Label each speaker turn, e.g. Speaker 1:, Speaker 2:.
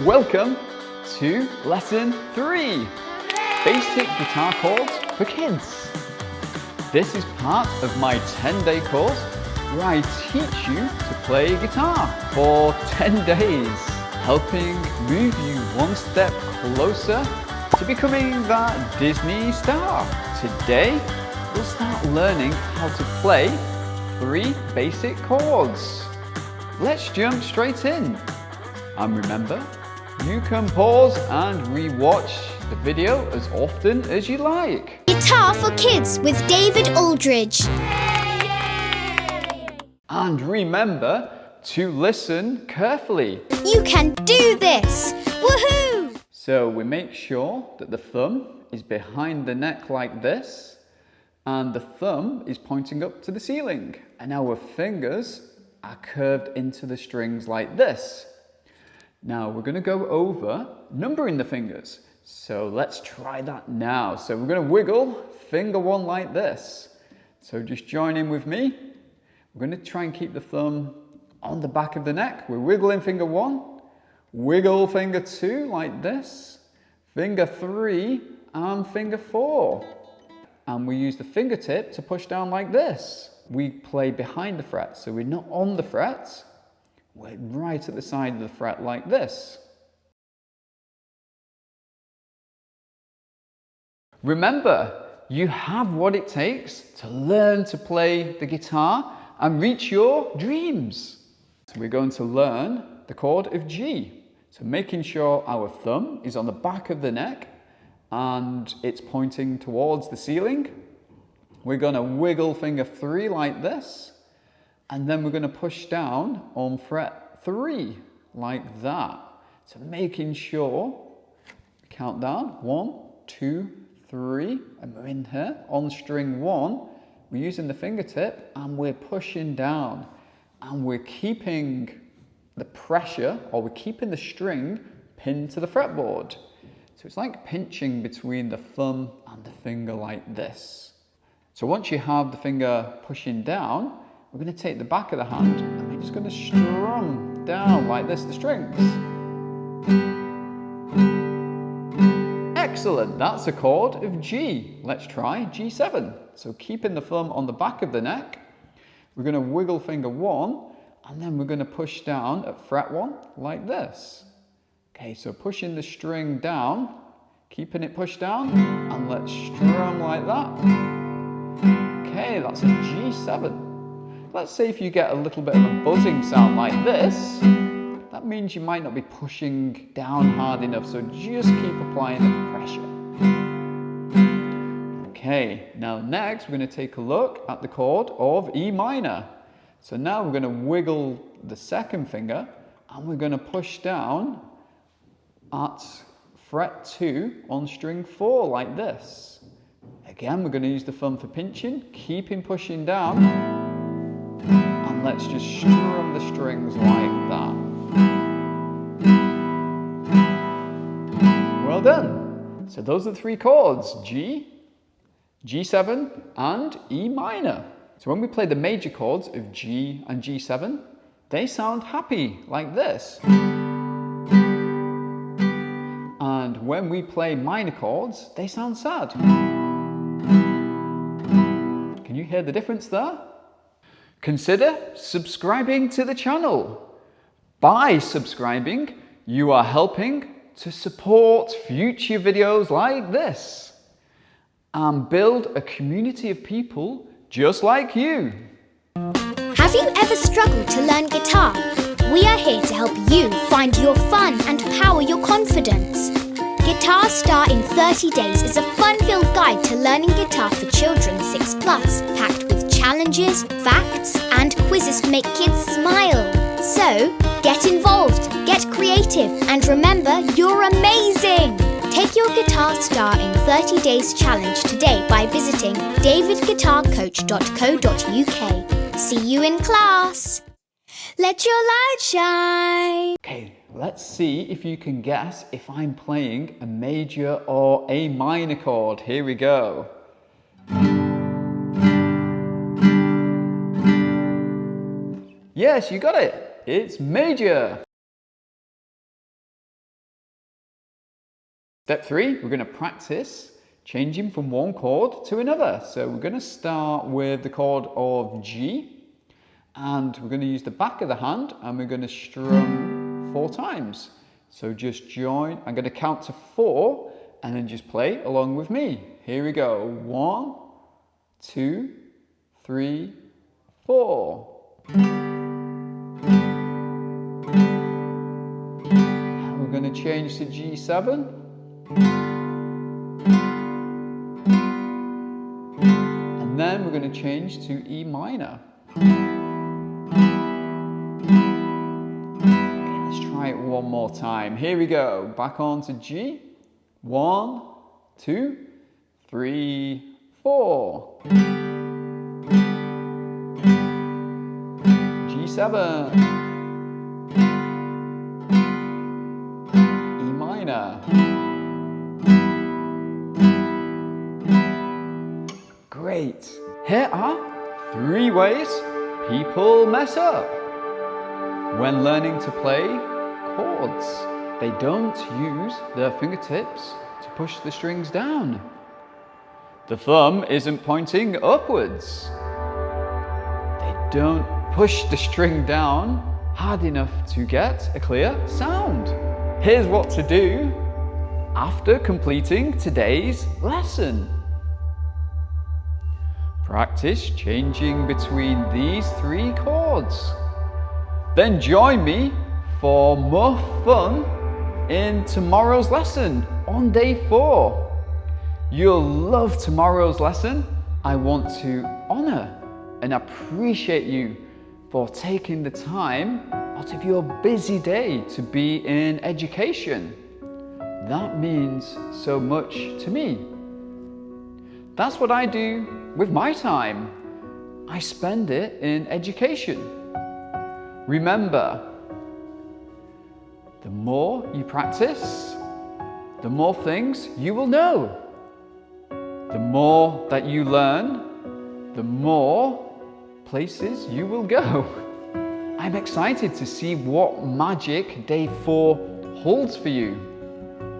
Speaker 1: Welcome to Lesson 3, Basic Guitar Chords for Kids. This is part of my 10-day course where I teach you to play guitar for 10 days, helping move you one step closer to becoming that Disney star. Today, we'll start learning how to play 3 basic chords. Let's jump straight in. And remember, you can pause and re-watch the video as often as you like.
Speaker 2: Guitar for Kids with David Aldridge.
Speaker 1: And remember to listen carefully.
Speaker 2: You can do this! Woohoo!
Speaker 1: So we make sure that the thumb is behind the neck like this, and the thumb is pointing up to the ceiling, and our fingers are curved into the strings like this. Now we're going to go over numbering the fingers. So let's try that now. So we're going to wiggle finger 1 like this. So just join in with me. We're going to try and keep the thumb on the back of the neck. We're wiggling finger 1, wiggle finger 2 like this, finger 3 and finger 4. And we use the fingertip to push down like this. We play behind the fret, so we're not on the fret. We're right at the side of the fret like this. Remember, you have what it takes to learn to play the guitar and reach your dreams. So we're going to learn the chord of G. So making sure our thumb is on the back of the neck and it's pointing towards the ceiling. We're going to wiggle finger 3 like this. And then we're going to push down on fret 3 like that. So making sure, count down, 1, 2, 3, and we're in here. On string 1, we're using the fingertip and we're pushing down. And we're keeping the pressure, or we're keeping the string pinned to the fretboard. So it's like pinching between the thumb and the finger like this. So once you have the finger pushing down, we're going to take the back of the hand and we're just going to strum down like this the strings. Excellent, that's a chord of G. Let's try G7. So keeping the thumb on the back of the neck, we're going to wiggle finger 1 and then we're going to push down at fret 1 like this. Okay, so pushing the string down, keeping it pushed down, and let's strum like that. Okay, that's a G7. Let's say if you get a little bit of a buzzing sound like this, that means you might not be pushing down hard enough, so just keep applying the pressure. Okay, now next we're going to take a look at the chord of E minor. So now we're going to wiggle the second finger and we're going to push down at fret 2 on string 4 like this. Again, we're going to use the thumb for pinching, keeping pushing down. And let's just strum the strings like that. Well done. So those are the 3 chords, G, G7 and E minor. So when we play the major chords of G and G7, they sound happy like this. And when we play minor chords, they sound sad. Can you hear the difference there? Consider subscribing to the channel. By subscribing, you are helping to support future videos like this and build a community of people just like you.
Speaker 2: Have you ever struggled to learn guitar? We are here to help you find your fun and power your confidence. Guitar Star in 30 Days is a fun-filled guide to learning guitar for children 6+, packed with challenges, facts and quizzes to make kids smile. So, get involved, get creative and remember, you're amazing! Take your Guitar Star in 30 Days challenge today by visiting davidguitarcoach.co.uk. See you in class! Let your light shine!
Speaker 1: Okay, let's see if you can guess if I'm playing a major or a minor chord. Here we go. Yes, you got it. It's major. Step 3, we're going to practice changing from one chord to another. So we're going to start with the chord of G, and we're going to use the back of the hand and we're going to strum 4 times. So just join. I'm going to count to 4 and then just play along with me. Here we go. 1, 2, 3, 4. And we're going to change to G7. And then we're going to change to E minor. Okay, let's try it one more time. Here we go. Back on to G. 1, 2, 3, 4. G7. E minor. Great. Here are 3 ways people mess up when learning to play chords. They don't use their fingertips to push the strings down. The thumb isn't pointing upwards. They don't push the string down hard enough to get a clear sound. Here's what to do after completing today's lesson. Practice changing between these 3 chords. Then join me for more fun in tomorrow's lesson on day 4. You'll love tomorrow's lesson. I want to honor and appreciate you for taking the time out of your busy day to be in education. That means so much to me. That's what I do with my time. I spend it in education. Remember, the more you practice, the more things you will know. The more that you learn, the more places you will go. I'm excited to see what magic day 4 holds for you.